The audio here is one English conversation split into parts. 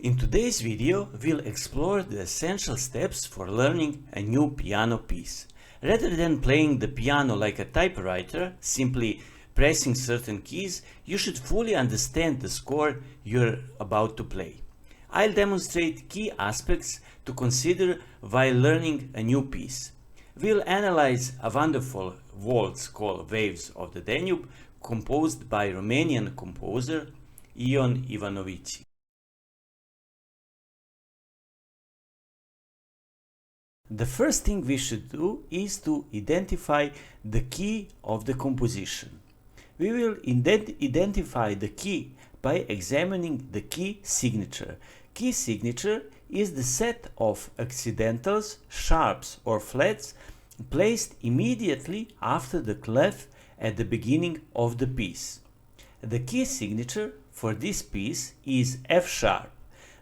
In today's video, we'll explore the essential steps for learning a new piano piece. Rather than playing the piano like a typewriter, simply pressing certain keys, you should fully understand the score you're about to play. I'll demonstrate key aspects to consider while learning a new piece. We'll analyze a wonderful waltz called Waves of the Danube, composed by Romanian composer Ion Ivanovici. The first thing we should do is to identify the key of the composition. We will identify the key by examining the key signature. Key signature is the set of accidentals, sharps or flats placed immediately after the clef at the beginning of the piece. The key signature for this piece is F sharp.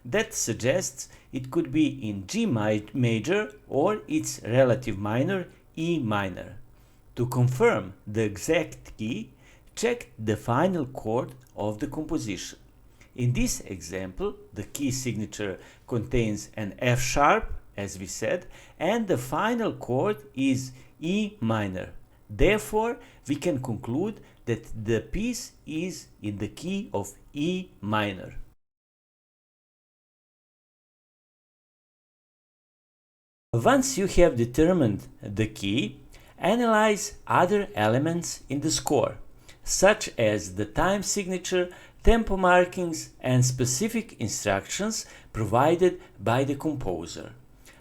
That suggests it could be in G major or its relative minor E minor. To confirm the exact key, check the final chord of the composition. In this example, the key signature contains an F sharp, as we said, and the final chord is E minor. Therefore, we can conclude that the piece is in the key of E minor. Once you have determined the key, analyze other elements in the score, such as the time signature, tempo markings, and specific instructions provided by the composer.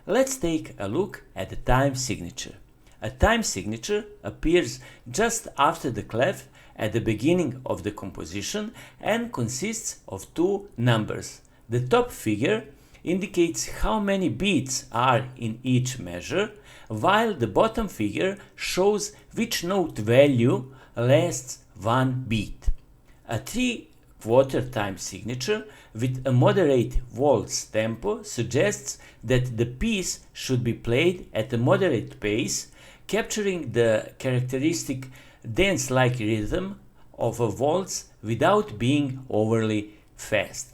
Let's take a look at the time signature. A time signature appears just after the clef at the beginning of the composition and consists of two numbers. The top figure indicates how many beats are in each measure, while the bottom figure shows which note value lasts one beat. A 3/4 time signature with a moderate waltz tempo suggests that the piece should be played at a moderate pace, capturing the characteristic dance-like rhythm of a waltz without being overly fast.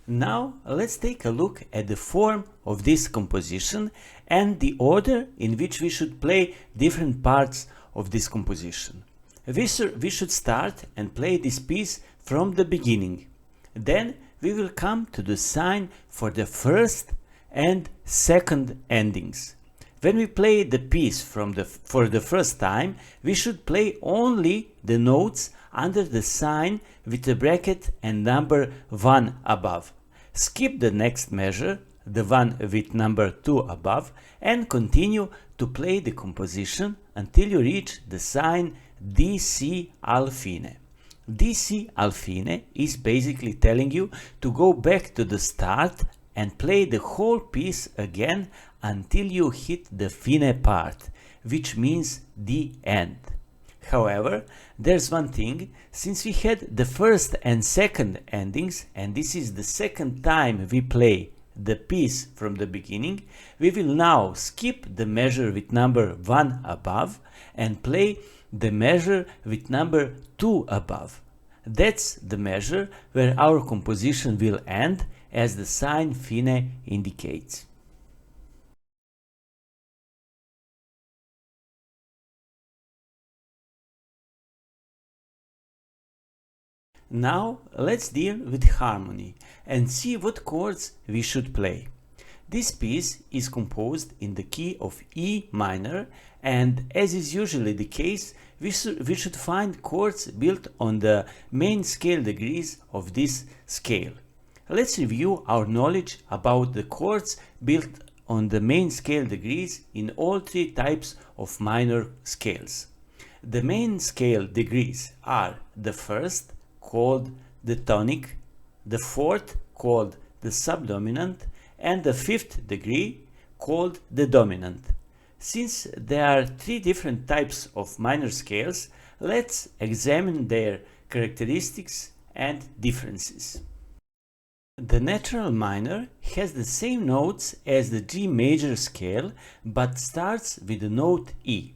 Now let's take a look at the form of this composition and the order in which we should play different parts of this composition. We should start and play this piece from the beginning. Then we will come to the sign for the first and second endings. When we play the piece for the first time, we should play only the notes under the sign with the bracket and number 1 above. Skip the next measure, the one with number 2 above, and continue to play the composition until you reach the sign DC all fine. DC all fine is basically telling you to go back to the start and play the whole piece again until you hit the fine part, which means the end. However, there's one thing, since we had the first and second endings, and this is the second time we play the piece from the beginning, we will now skip the measure with number 1 above and play the measure with number 2 above. That's the measure where our composition will end, as the sign fine indicates. Now let's deal with harmony and see what chords we should play. This piece is composed in the key of E minor, and as is usually the case, we should find chords built on the main scale degrees of this scale. Let's review our knowledge about the chords built on the main scale degrees in all three types of minor scales. The main scale degrees are the first, called the tonic, the fourth, called the subdominant, and the fifth degree, called the dominant. Since there are three different types of minor scales, let's examine their characteristics and differences. The natural minor has the same notes as the G major scale, but starts with the note E.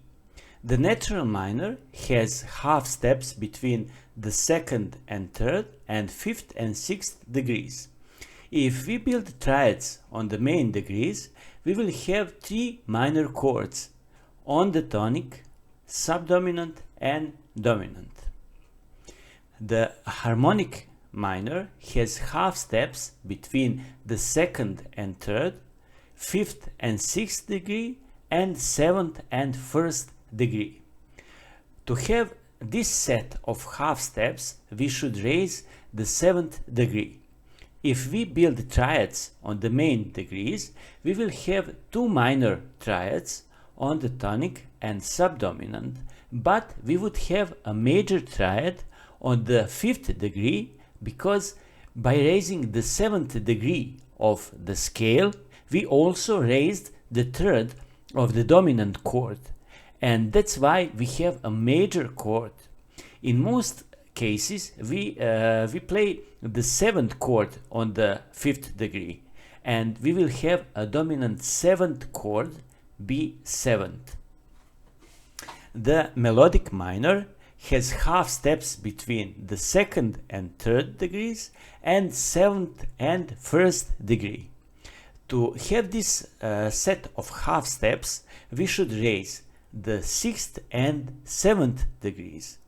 The natural minor has half steps between the second and third and fifth and sixth degrees. If we build triads on the main degrees, we will have three minor chords on the tonic, subdominant and dominant. The harmonic minor has half steps between the second and third, fifth and sixth degree, and seventh and first degree. To have this set of half steps, we should raise the seventh degree. If we build triads on the main degrees, we will have two minor triads on the tonic and subdominant, but we would have a major triad on the fifth degree, because by raising the seventh degree of the scale, we also raised the third of the dominant chord, and that's why we have a major chord. In most cases, we play the seventh chord on the fifth degree, and we will have a dominant seventh chord, B7. The melodic minor has half steps between the second and third degrees and seventh and first degree. To have this set of half steps, we should raise the sixth and seventh degrees.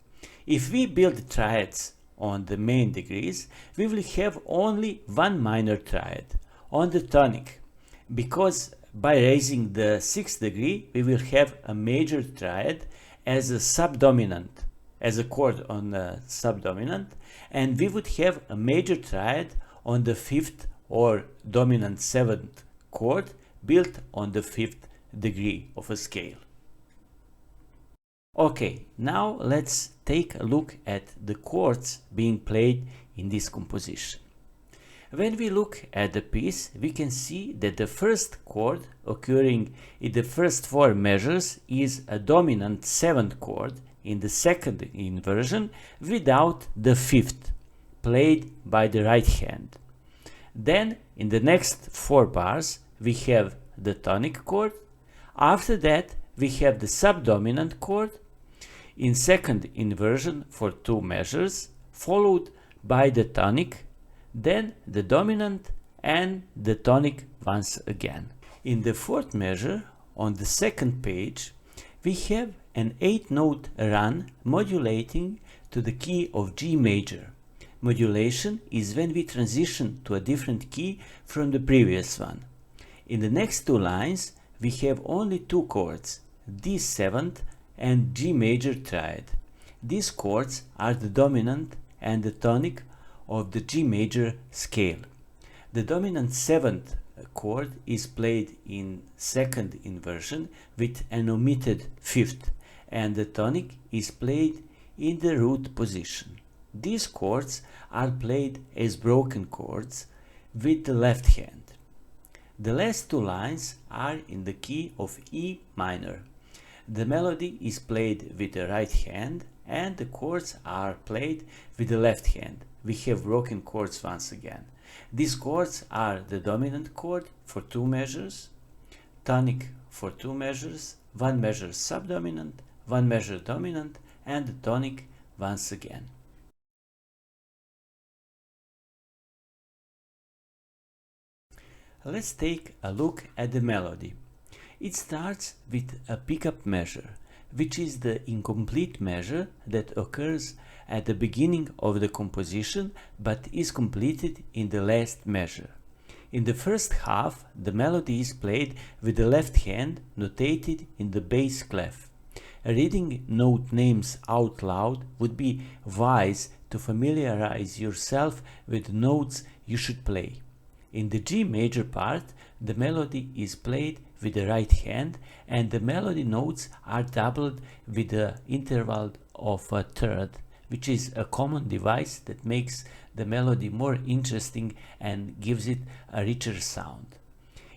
If we build triads on the main degrees, we will have only one minor triad on the tonic, because by raising the sixth degree, we will have a major triad as a subdominant, as a chord on the subdominant, and we would have a major triad on the fifth or dominant seventh chord built on the fifth degree of a scale. Okay, now let's take a look at the chords being played in this composition. When we look at the piece, we can see that the first chord occurring in the first four measures is a dominant seventh chord in the second inversion without the fifth, played by the right hand. Then in the next four bars we have the tonic chord. After that we have the subdominant chord in second inversion for two measures, followed by the tonic, then the dominant and the tonic once again. In the fourth measure on the second page we have an 8-note run modulating to the key of G major. Modulation is when we transition to a different key from the previous one. In the next two lines we have only two chords, D7 and G major triad. These chords are the dominant and the tonic of the G major scale. The dominant seventh chord is played in second inversion with an omitted fifth, and the tonic is played in the root position. These chords are played as broken chords with the left hand. The last two lines are in the key of E minor. The melody is played with the right hand and the chords are played with the left hand. We have broken chords once again. These chords are the dominant chord for two measures, tonic for two measures, one measure subdominant, one measure dominant, and the tonic once again. Let's take a look at the melody. It starts with a pickup measure, which is the incomplete measure that occurs at the beginning of the composition but is completed in the last measure. In the first half, the melody is played with the left hand notated in the bass clef. Reading note names out loud would be wise to familiarize yourself with the notes you should play. In the G major part, the melody is played with the right hand and the melody notes are doubled with the interval of a third, which is a common device that makes the melody more interesting and gives it a richer sound.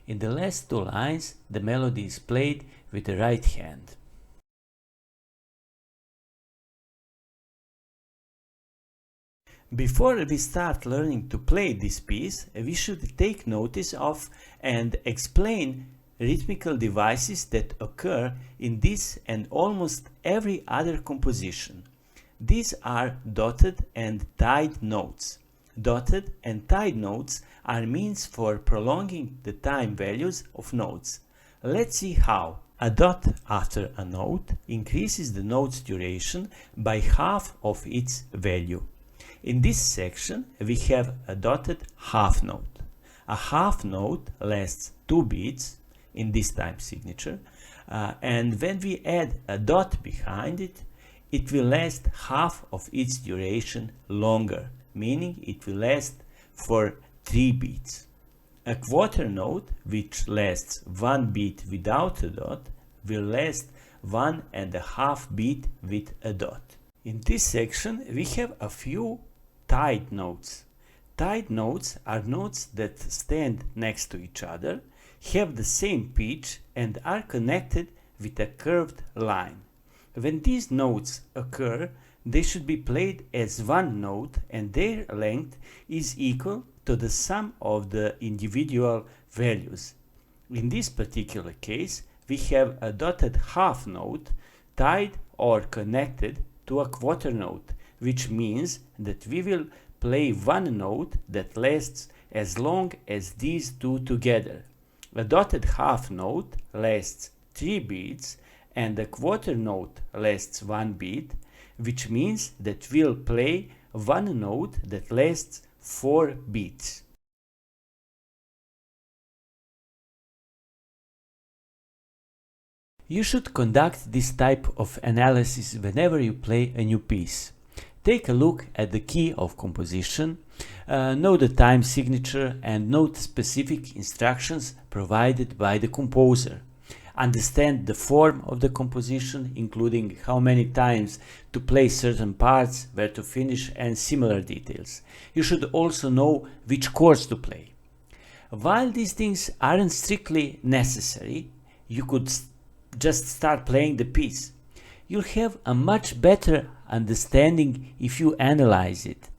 In the last two lines, the melody is played with the right hand. Before we start learning to play this piece, we should take notice of and explain rhythmical devices that occur in this and almost every other composition. These are dotted and tied notes. Dotted and tied notes are means for prolonging the time values of notes. Let's see how. A dot after a note increases the note's duration by half of its value. In this section, we have a dotted half note. A half note lasts 2 beats in this time signature, and when we add a dot behind it, it will last half of its duration longer, meaning it will last for 3 beats. A quarter note, which lasts 1 beat without a dot, will last 1.5 beat with a dot. In this section, we have a few tied notes. Tied notes are notes that stand next to each other, have the same pitch, and are connected with a curved line. When these notes occur, they should be played as one note, and their length is equal to the sum of the individual values. In this particular case, we have a dotted half note tied or connected to a quarter note, which means that we will play one note that lasts as long as these two together. A dotted half note lasts 3 beats and a quarter note lasts 1 beat, which means that we'll play one note that lasts 4 beats. You should conduct this type of analysis whenever you play a new piece. Take a look at the key of composition, know the time signature, and note specific instructions provided by the composer. Understand the form of the composition, including how many times to play certain parts, where to finish, and similar details. You should also know which chords to play. While these things aren't strictly necessary, you could just start playing the piece. You'll have a much better understanding if you analyze it.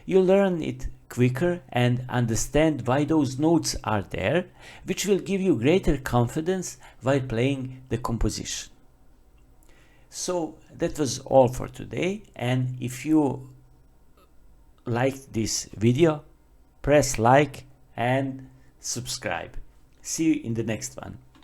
You'll learn it quicker and understand why those notes are there, which will give you greater confidence while playing the composition. So that was all for today, and if you liked this video, press like and subscribe. See you in the next one.